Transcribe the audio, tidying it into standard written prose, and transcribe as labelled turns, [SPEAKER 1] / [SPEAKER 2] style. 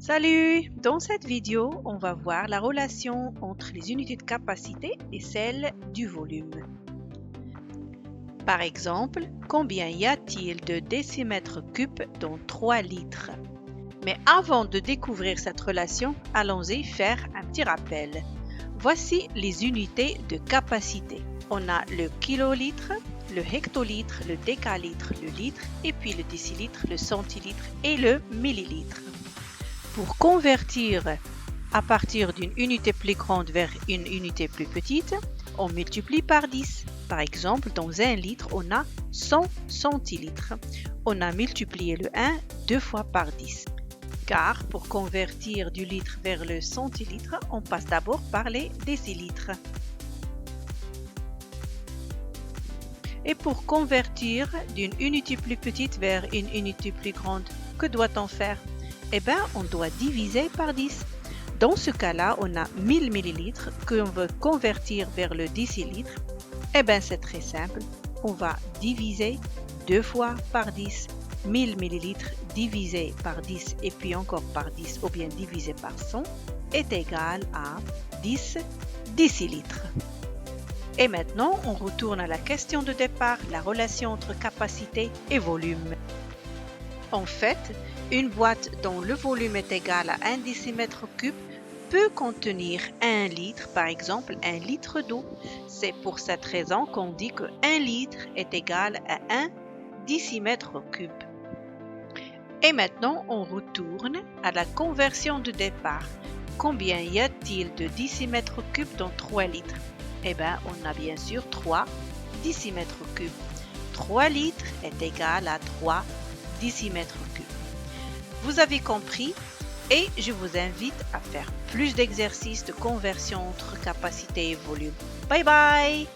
[SPEAKER 1] Salut! Dans cette vidéo, on va voir la relation entre les unités de capacité et celle du volume. Par exemple, combien y a-t-il de décimètres cubes dans 3 litres? Mais avant de découvrir cette relation, allons-y faire un petit rappel. Voici les unités de capacité. On a le kilolitre, le hectolitre, le décalitre, le litre, et puis le décilitre, le centilitre et le millilitre. Pour convertir à partir d'une unité plus grande vers une unité plus petite, on multiplie par 10. Par exemple, dans 1 litre, on a 100 centilitres. On a multiplié le 1 2 fois par 10. Car pour convertir du litre vers le centilitre, on passe d'abord par les décilitres. Et pour convertir d'une unité plus petite vers une unité plus grande, que doit-on faire? Eh bien, on doit diviser par 10. Dans ce cas-là, on a 1000 millilitres qu'on veut convertir vers le décilitre. Eh bien, c'est très simple. On va diviser 2 fois par 10. 1000 millilitres divisé par 10 et puis encore par 10 ou bien divisé par 100 est égal à 10 décilitres. Et maintenant, on retourne à la question de départ, la relation entre capacité et volume. En fait, une boîte dont le volume est égal à 1 décimètre cube peut contenir 1 litre, par exemple 1 litre d'eau. C'est pour cette raison qu'on dit que 1 litre est égal à 1 décimètre cube. Et maintenant, on retourne à la conversion de départ. Combien y a-t-il de décimètres cubes dans 3 litres? Eh bien, on a bien sûr 3 décimètres cubes. 3 litres est égal à 3 décimètres cubes. Vous avez compris et je vous invite à faire plus d'exercices de conversion entre capacité et volume. Bye bye!